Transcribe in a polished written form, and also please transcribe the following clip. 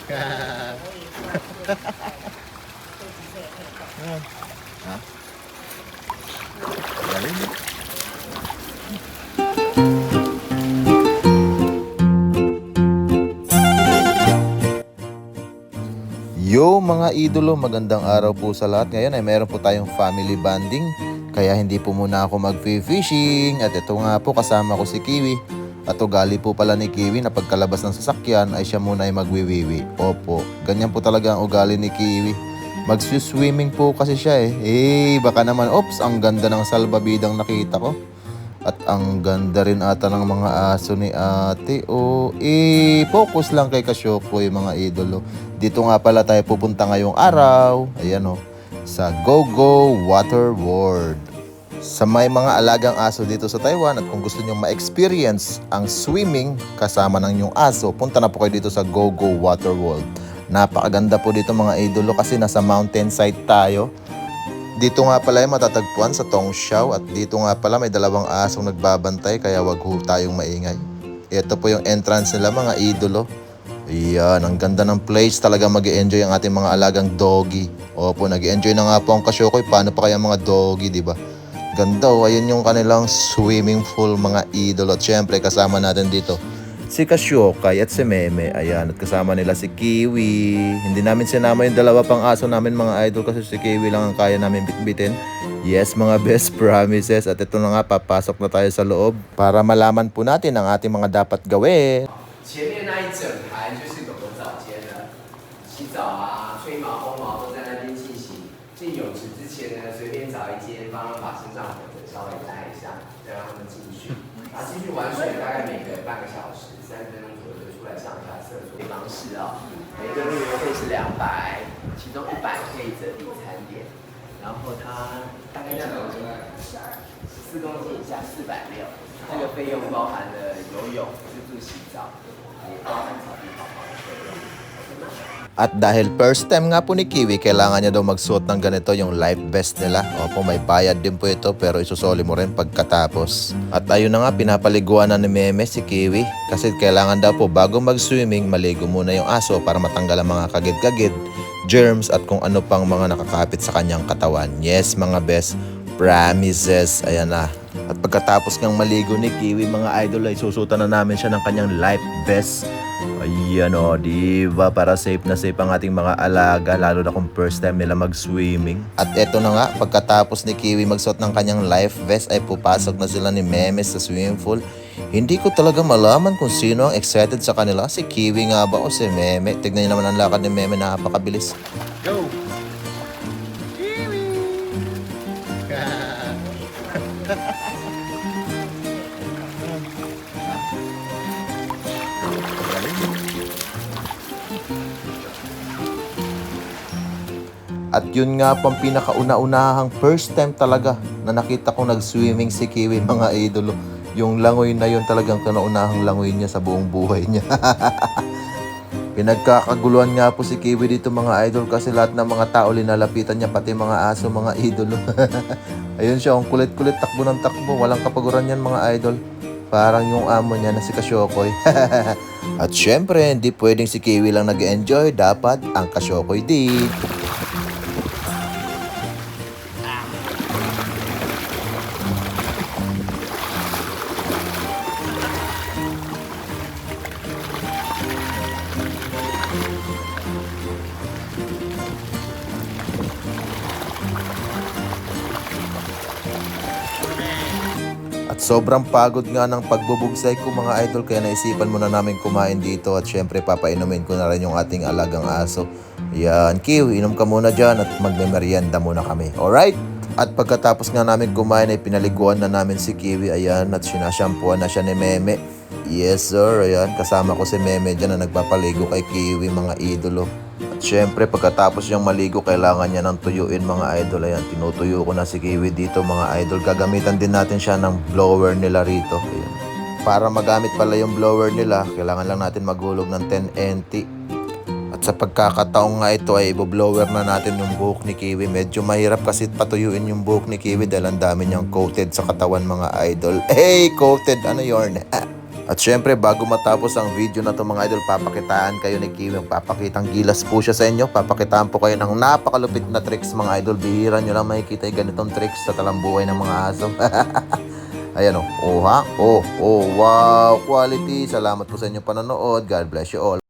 Ha? Galing. Yo mga idolo, magandang araw po sa lahat. Ngayon ay meron po tayong family bonding. Kaya hindi po muna ako mag-fishing. At ito nga po, kasama ko si Kiwi. At ugali po pala ni Kiwi na pagkalabas ng sasakyan ay siya muna ay magwiwiwi. Opo, ganyan po talaga ang ugali ni Kiwi. Mag-swimming po kasi siya eh. Baka naman, oops, ang ganda ng salbabidang nakita ko. At ang ganda rin ata ng mga aso ni ate. Focus lang kay Kasyokoy mga idolo. Dito nga pala tayo pupunta ngayong araw. Ayan sa Go-Go Water World. Sa may mga alagang aso dito sa Taiwan at kung gusto nyo ma-experience ang swimming kasama ng inyong aso, punta na po kayo dito sa Go-Go Water World. Napakaganda po dito mga idolo kasi nasa mountainside tayo. Dito nga pala ay matatagpuan sa Tongxiao at dito nga pala may dalawang asong nagbabantay kaya wag ho tayong maingay. Ito po yung entrance nila mga idolo. Ayan, ang ganda ng place. Talaga mag-i-enjoy ang ating mga alagang doggy. Opo, nag-i-enjoy na nga po ang Kasyokoy. Paano pa kaya mga doggy, di ba? Ganda ayun yung kanilang swimming pool mga idolo. At syempre kasama natin dito si Kasyokoy at si Meme. Ayan, at kasama nila si Kiwi. Hindi namin sinama yung dalawa pang aso namin mga idol kasi si Kiwi lang ang kaya namin bitbitin. Yes mga best promises. At ito na nga, papasok na tayo sa loob para malaman po natin ang ating mga dapat gawin. 前面那一整排就是狗狗澡间了，洗澡啊、吹毛、烘毛都在那边进行。进泳池之前呢，随便找一间，帮他们把身上粉的稍微带一下，再让他们进去。然后进去玩水，大概每个半个小时、30分钟左右就出来上下厕所。方式每个入园费是200，其中100可以折抵餐点，然后它大概几公斤？4公斤以下460，这个费用包含了游泳、自助洗澡。 At dahil first time nga po ni Kiwi, kailangan niya daw magsuot ng ganito, yung life vest nila. Opo, may bayad din po ito pero isusoli mo rin pagkatapos. At ayun na nga, pinapaliguan na ni Meme si Kiwi. Kasi kailangan daw po bago mag-swimming, maligo muna yung aso para matanggal ang mga kagid-kagid, germs at kung ano pang mga nakakapit sa kanyang katawan. Yes mga best promises, ayan na. At pagkatapos ng maligo ni Kiwi mga idol ay susutan na namin siya ng kanyang life vest. Ayan diba? Para safe na safe ang ating mga alaga lalo na kung first time nila mag-swimming. At eto na nga, pagkatapos ni Kiwi magsuot ng kanyang life vest ay pupasok na sila ni Meme sa swimming pool. Hindi ko talaga malaman kung sino ang excited sa kanila. Si Kiwi nga ba o si Meme? Tignan niyo naman ang lakad ni Meme, napakabilis. Go! At yun nga pang pinakauna-unahang first time talaga na nakita ko nag-swimming si Kiwi mga idolo. Yung langoy na yun talagang kanaunahang langoy niya sa buong buhay niya. Pinagkakaguluhan nga po si Kiwi dito mga idol kasi lahat ng mga tao linalapitan niya, pati mga aso mga idolo. Ayun siya, ang kulit-kulit, takbo ng takbo. Walang kapaguran yan mga idol. Parang yung amo niya na si Kasyokoy. At syempre, hindi pwedeng si Kiwi lang nag-enjoy. Dapat ang Kasyokoy din. At sobrang pagod nga ng pagbubugsay ko mga idol kaya naisipan muna namin kumain dito at syempre papainumin ko na rin yung ating alagang aso. Yan, Kiwi, inom ka muna dyan at magme-merienda muna kami. Alright? At pagkatapos nga namin kumain ay pinaliguan na namin si Kiwi. Ayan, at sinashampuan na siya ni Meme. Yes sir, ayan, kasama ko si Meme dyan na nagpapaligo kay Kiwi mga idolo. At syempre pagkatapos niyang maligo kailangan niya ng tuyuin mga idol. Ayan, tinutuyo ko na si Kiwi dito mga idol. Gagamitan din natin siya ng blower nila rito. Ayan. Para magamit pala yung blower nila, kailangan lang natin maghulog ng 10 NT. At sa pagkakataong nga ito ay i-blower na natin yung buhok ni Kiwi. Medyo mahirap kasi patuyuin yung buhok ni Kiwi dahil ang dami niyang coated sa katawan mga idol. Hey, coated! Ano yun? At syempre, bago matapos ang video na to mga idol, papakitaan kayo ni Kiwi. Papakitang gilas po siya sa inyo. Papakitaan po kayo ng napakalupit na tricks mga idol. Bihira nyo lang makikita yung ganitong tricks sa talambuhay ng mga aso. Ayan o. Oh ha? Oh, wow. Quality. Salamat po sa inyong panonood. God bless you all.